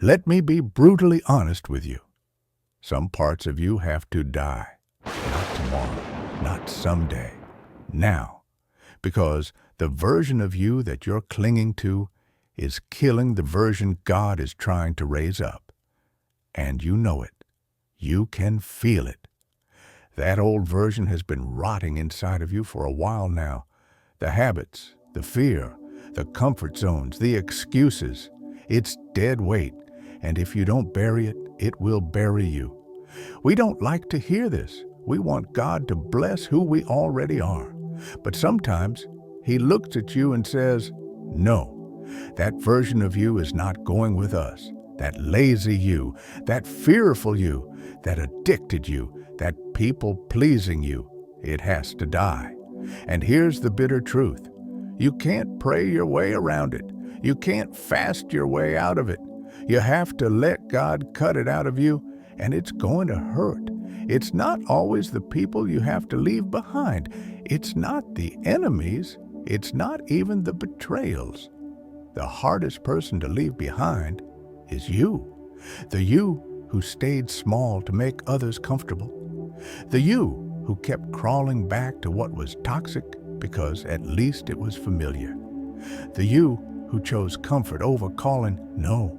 Let me be brutally honest with you. Some parts of you have to die. Not tomorrow, not someday, now. Because the version of you that you're clinging to is killing the version God is trying to raise up. And you know it. You can feel it. That old version has been rotting inside of you for a while now. The habits, the fear, the comfort zones, the excuses. It's dead weight, and if you don't bury it, it will bury you. We don't like to hear this. We want God to bless who we already are. But sometimes He looks at you and says, no, that version of you is not going with us. That lazy you, that fearful you, that addicted you, that people-pleasing you, it has to die. And here's the bitter truth. You can't pray your way around it. You can't fast your way out of it. You have to let God cut it out of you, and it's going to hurt. It's not always the people you have to leave behind. It's not the enemies. It's not even the betrayals. The hardest person to leave behind is you. The you who stayed small to make others comfortable. The you who kept crawling back to what was toxic because at least it was familiar. The you who chose comfort over calling no.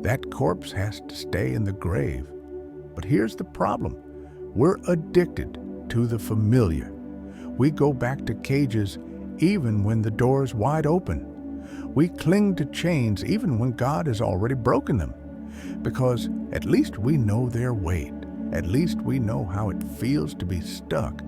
That corpse has to stay in the grave. But here's the problem. We're addicted to the familiar. We go back to cages even when the door's wide open. We cling to chains even when God has already broken them. Because at least we know their weight. At least we know how it feels to be stuck.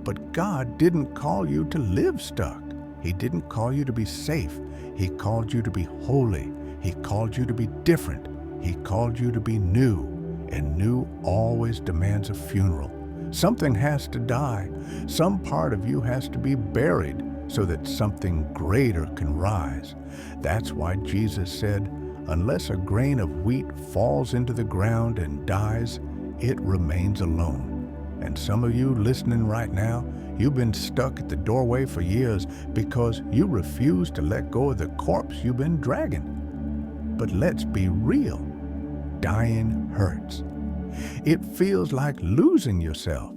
But God didn't call you to live stuck. He didn't call you to be safe. He called you to be holy. He called you to be different. He called you to be new. And new always demands a funeral. Something has to die. Some part of you has to be buried so that something greater can rise. That's why Jesus said, unless a grain of wheat falls into the ground and dies, it remains alone. And some of you listening right now, you've been stuck at the doorway for years because you refuse to let go of the corpse you've been dragging. But let's be real. Dying hurts. It feels like losing yourself.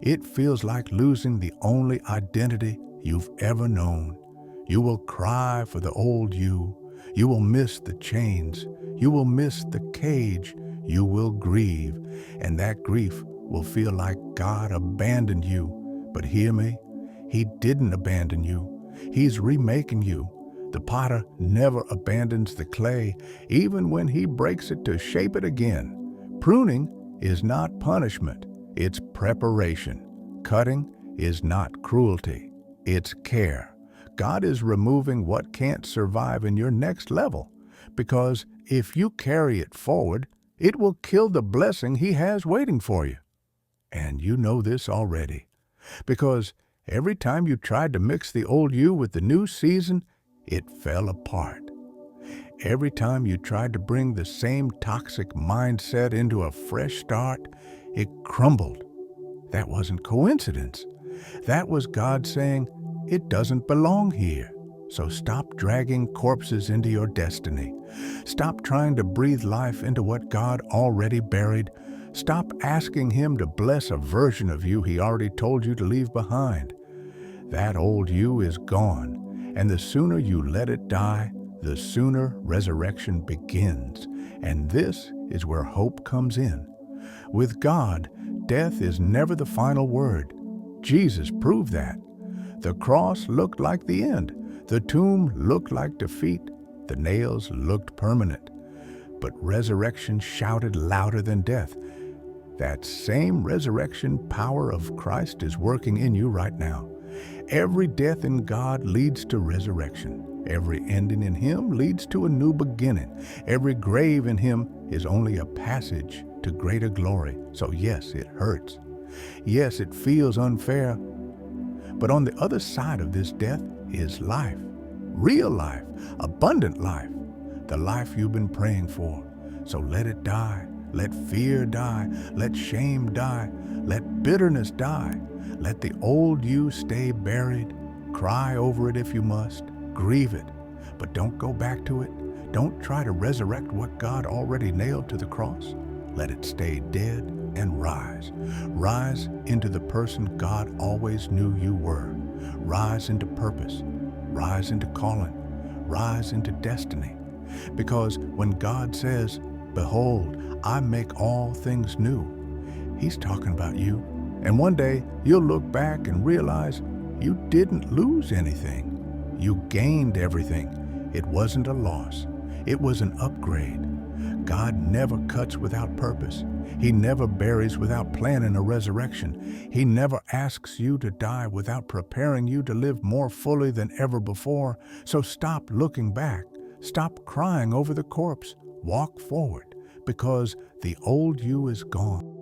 It feels like losing the only identity you've ever known. You will cry for the old you. You will miss the chains. You will miss the cage. You will grieve. And that grief will feel like God abandoned you. But hear me, He didn't abandon you. He's remaking you. The potter never abandons the clay, even when he breaks it to shape it again. Pruning is not punishment, it's preparation. Cutting is not cruelty, it's care. God is removing what can't survive in your next level, because if you carry it forward, it will kill the blessing He has waiting for you. And you know this already, because every time you tried to mix the old you with the new season, it fell apart. Every time you tried to bring the same toxic mindset into a fresh start, it crumbled. That wasn't coincidence. That was God saying, it doesn't belong here. So stop dragging corpses into your destiny. Stop trying to breathe life into what God already buried. Stop asking Him to bless a version of you He already told you to leave behind. That old you is gone. And the sooner you let it die, the sooner resurrection begins. And this is where hope comes in. With God, death is never the final word. Jesus proved that. The cross looked like the end. The tomb looked like defeat. The nails looked permanent. But resurrection shouted louder than death. That same resurrection power of Christ is working in you right now. Every death in God leads to resurrection. Every ending in Him leads to a new beginning. Every grave in Him is only a passage to greater glory. So yes, it hurts. Yes, it feels unfair. But on the other side of this death is life. Real life, abundant life. The life you've been praying for. So let it die. Let fear die. Let shame die. Let bitterness die. Let the old you stay buried. Cry over it if you must. Grieve it. But don't go back to it. Don't try to resurrect what God already nailed to the cross. Let it stay dead and rise. Rise into the person God always knew you were. Rise into purpose. Rise into calling. Rise into destiny. Because when God says, "Behold, I make all things new," He's talking about you. And one day you'll look back and realize you didn't lose anything. You gained everything. It wasn't a loss. It was an upgrade. God never cuts without purpose. He never buries without planning a resurrection. He never asks you to die without preparing you to live more fully than ever before. So stop looking back. Stop crying over the corpse. Walk forward, because the old you is gone.